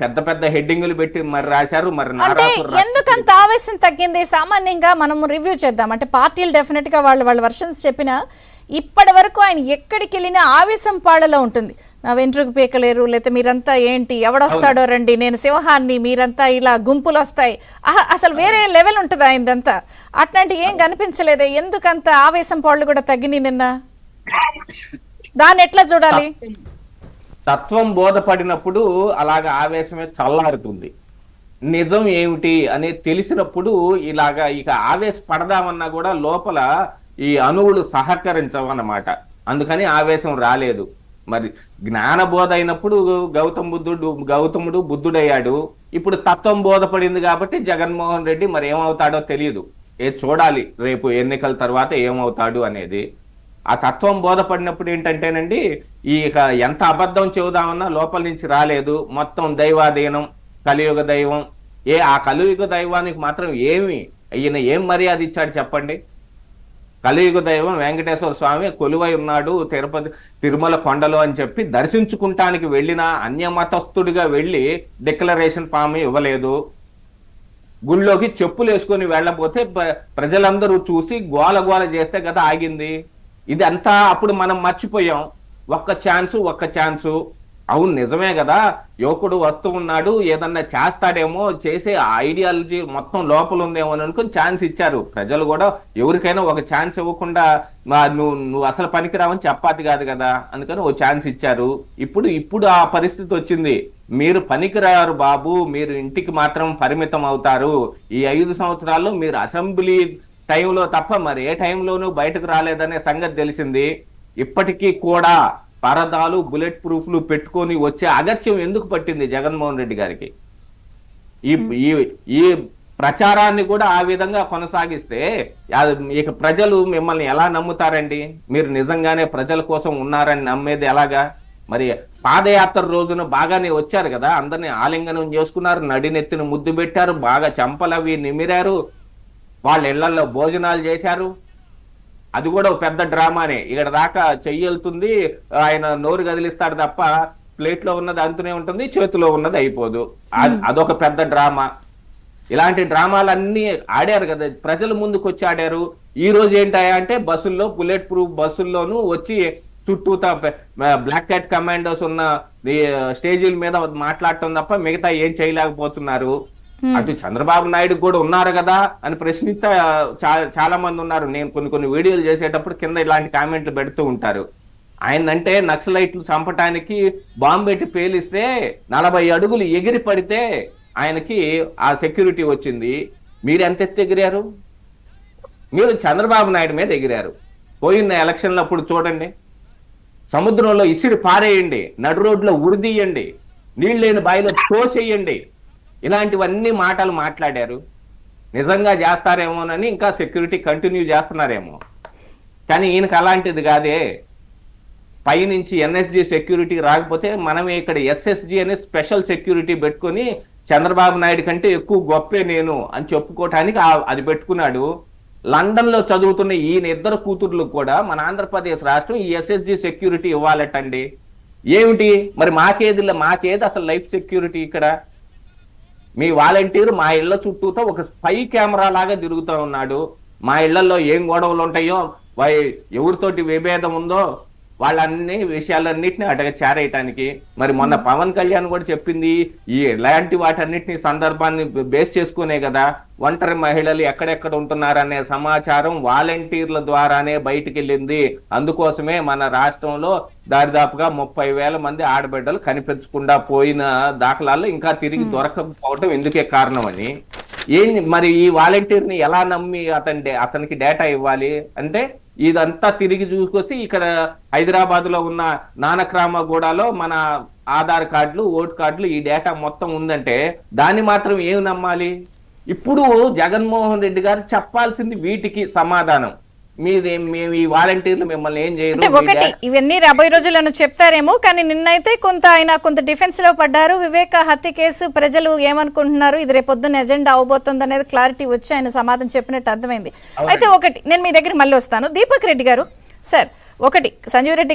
పెద్ద పెద్ద హెడ్డింగులు పెట్టి మరి రాశారు. మరి అంటే ఎందుకంత ఆవేశం తగ్గింది? సామాన్యంగా మనం రివ్యూ చేద్దాం. అంటే పార్టీలు డెఫినెట్ గా వాళ్ళ వర్షన్స్ చెప్పినా ఇప్పటి వరకు ఆయన ఎక్కడికి వెళ్ళినా ఆవేశం పాళ్ళలో ఉంటుంది. నా వెంట్రుకు పీకలేరు, లేకపోతే మీరంతా ఏంటి, ఎవడొస్తాడో రండి, నేను సింహాన్ని, మీరంతా ఇలా గుంపులు వస్తాయి, అసలు వేరే లెవెల్ ఉంటుంది ఆయనదంతా. అట్లాంటి ఏం కనిపించలేదే? ఎందుకంత ఆవేశం పాళ్ళు కూడా తగ్గినాయి నిన్న? దాన్ని ఎట్లా చూడాలి? తత్వం బోధపడినప్పుడు అలాగా ఆవేశమే చల్లారుతుంది. నిజం ఏమిటి అనేది తెలిసినప్పుడు ఇలాగా ఇక ఆవేశపడదామన్నా కూడా లోపల ఈ అణువులు సహకరించవన్నమాట. అందుకని ఆవేశం రాలేదు. మరి జ్ఞానబోధ అయినప్పుడు గౌతముడు బుద్ధుడయ్యాడు. ఇప్పుడు తత్వం బోధపడింది కాబట్టి జగన్మోహన్ రెడ్డి మరి ఏమవుతాడో తెలియదు. చూడాలి రేపు ఎన్నికల తర్వాత ఏమవుతాడు అనేది. ఆ తత్వం బోధపడినప్పుడు ఏంటంటేనండి, ఈ ఎంత అబద్ధం చెబుదామన్నా లోపల నుంచి రాలేదు. మొత్తం దైవాధీనం, కలియుగ దైవం. ఆ కలియుగ దైవానికి మాత్రం ఈయన ఏం మర్యాద ఇచ్చాడు చెప్పండి? కలియుగ దైవం వెంకటేశ్వర స్వామి కొలువై ఉన్నాడు తిరుమల కొండలో అని చెప్పి దర్శించుకుంటానికి వెళ్ళిన అన్యమతస్థుడిగా వెళ్ళి డిక్లరేషన్ ఫామ్ ఇవ్వలేదు. గుళ్ళోకి చెప్పులు వేసుకొని వెళ్ళబోతే ప్రజలందరూ చూసి గోల గోల చేస్తే కదా ఆగింది. ఇది అంతా అప్పుడు మనం మర్చిపోయాం. ఒక్క ఛాన్సు. అవును, నిజమే కదా, యువకుడు వస్తూ ఉన్నాడు, ఏదన్నా చేస్తాడేమో, చేసే ఐడియాలజీ మొత్తం లోపల ఉందేమో అని అనుకుని ఛాన్స్ ఇచ్చారు. ప్రజలు కూడా ఎవరికైనా ఒక ఛాన్స్ ఇవ్వకుండా నువ్వు అసలు పనికిరావని చెప్పాది కాదు కదా, అందుకని ఓ ఛాన్స్ ఇచ్చారు. ఇప్పుడు ఆ పరిస్థితి వచ్చింది. మీరు పనికిరారు బాబు, మీరు ఇంటికి మాత్రం పరిమితం అవుతారు. ఈ 5 సంవత్సరాల్లో మీరు అసెంబ్లీ టైంలో తప్ప మరి ఏ టైంలోనూ బయటకు రాలేదనే సంగతి తెలిసింది. ఇప్పటికీ కూడా పరదాలు, బుల్లెట్ ప్రూఫ్లు పెట్టుకొని వచ్చే అగత్యం ఎందుకు పట్టింది జగన్మోహన్ రెడ్డి గారికి? ఈ ప్రచారాన్ని కూడా ఆ విధంగా కొనసాగిస్తే ఇక ప్రజలు మిమ్మల్ని ఎలా నమ్ముతారండి? మీరు నిజంగానే ప్రజల కోసం ఉన్నారని నమ్మేది ఎలాగా? మరి పాదయాత్ర రోజున బాగానే వచ్చారు కదా, అందరినీ ఆలింగనం చేసుకున్నారు, నడినెత్తిన ముద్దు పెట్టారు, బాగా చెంపలవి నిమిరారు, వాళ్ళ ఇళ్లలో భోజనాలు చేశారు. అది కూడా ఒక పెద్ద డ్రామానే. ఇక్కడ దాకా చెయ్యెళ్తుంది, ఆయన నోరు కదిలిస్తాడు తప్ప ప్లేట్లో ఉన్నది అంతనే ఉంటుంది, చేతిలో ఉన్నది అయిపోదు. అదొక పెద్ద డ్రామా. ఇలాంటి డ్రామాలన్నీ ఆడారు కదా, ప్రజల ముందుకు వచ్చి ఆడారు. ఈ రోజు ఏంటాయా అంటే బస్సుల్లో, బుల్లెట్ ప్రూఫ్ బస్సుల్లోనూ వచ్చి చుట్టూతా బ్లాక్ క్యాట్ కమాండోస్ ఉన్న స్టేజీల మీద మాట్లాడటం తప్ప మిగతా ఏం చేయలేకపోతున్నారు. అటు చంద్రబాబు నాయుడు కూడా ఉన్నారు కదా అని ప్రశ్నిస్తే చాలా మంది ఉన్నారు. నేను కొన్ని వీడియోలు చేసేటప్పుడు కింద ఇలాంటి కామెంట్లు పెడుతూ ఉంటారు. ఆయనంటే నక్సలైట్లు చంపటానికి బాంబు పెట్టి పేలిస్తే 40 అడుగులు ఎగిరి పడితే ఆయనకి ఆ సెక్యూరిటీ వచ్చింది. మీరు ఎంత ఎత్తి ఎగిరారు? మీరు చంద్రబాబు నాయుడు మీద ఎగిరారు. పోయిన ఎలక్షన్లు అప్పుడు చూడండి, సముద్రంలో ఇసిరి పారేయండి, నడు రోడ్లో ఉరిదీయండి, నీళ్ళు లేని బాయిలో తోసేయండి, ఇలాంటివన్నీ మాటలు మాట్లాడారు. నిజంగా చేస్తారేమోనని ఇంకా సెక్యూరిటీ కంటిన్యూ చేస్తున్నారేమో. కానీ ఈయనకు అలాంటిది కాదే. పైనుంచి ఎన్ఎస్జీ సెక్యూరిటీ రాకపోతే మనమే ఇక్కడ ఎస్ఎస్జీ అనే స్పెషల్ సెక్యూరిటీ పెట్టుకొని చంద్రబాబు నాయుడు కంటే ఎక్కువ గొప్పే నేను అని చెప్పుకోవటానికి అది పెట్టుకున్నాడు. లండన్ లో చదువుతున్న ఈయన 2 కూతుర్లకు కూడా మన ఆంధ్రప్రదేశ్ రాష్ట్రం ఈ ఎస్ఎస్జీ సెక్యూరిటీ ఇవ్వాలటండి. ఏమిటి మరి మాకేది అసలు లైఫ్ సెక్యూరిటీ? ఇక్కడ మీ వాలంటీర్ మా ఇళ్ల చుట్టూతో ఒక స్పై కెమెరా లాగా తిరుగుతూ ఉన్నాడు. మా ఇళ్లలో ఏం గొడవలు ఉంటాయో, ఎవరితోటి విభేదం ఉందో వాళ్ళన్ని విషయాలన్నింటినీ అటగా చేరేయటానికి. మరి మొన్న పవన్ కళ్యాణ్ కూడా చెప్పింది ఇలాంటి వాటన్నిటిని సందర్భాన్ని బేస్ చేసుకునే కదా ఒంటరి మహిళలు ఎక్కడెక్కడ ఉంటున్నారనే సమాచారం వాలంటీర్ల ద్వారానే బయటికి వెళ్ళింది. అందుకోసమే మన రాష్ట్రంలో దాదాపుగా 30,000 మంది ఆడబిడ్డలు కనిపించకుండా పోయిన దాఖలాల్లో ఇంకా తిరిగి దొరకకపోవటం ఎందుకే కారణం అని. మరి ఈ వాలంటీర్ని ఎలా నమ్మి అతనికి డేటా ఇవ్వాలి అంటే, ఇదంతా తిరిగి చూసుకొచ్చి ఇక్కడ హైదరాబాద్ లో ఉన్న నానక్రామగూడలో మన ఆధార్ కార్డులు, ఓటు కార్డులు, ఈ డేటా మొత్తం ఉందంటే దాన్ని మాత్రం ఏమి నమ్మాలి? ఇప్పుడు జగన్మోహన్ రెడ్డి గారు చెప్పాల్సింది వీటికి సమాధానం. మేము ఈ వాలంటీర్లు మిమ్మల్ని ఏం చేయరు. ఒకటి ఇవన్నీ రాబోయే రోజులను చెప్తారేమో, కానీ నిన్నైతే కొంత డిఫెన్స్ లో పడ్డారు. వివేక హత్య కేసు ప్రజలు ఏమనుకుంటున్నారు, ఇది రేపొద్దున ఎజెండా అవబోతుంది అనేది క్లారిటీ వచ్చి ఆయన సమాధానం చెప్పినట్టు అర్థమైంది. అయితే ఒకటి నేను మీ దగ్గర మళ్ళీ వస్తాను. దీపక్ రెడ్డి గారు సార్, ఒకటి సంజీవ్ రెడ్డి గారు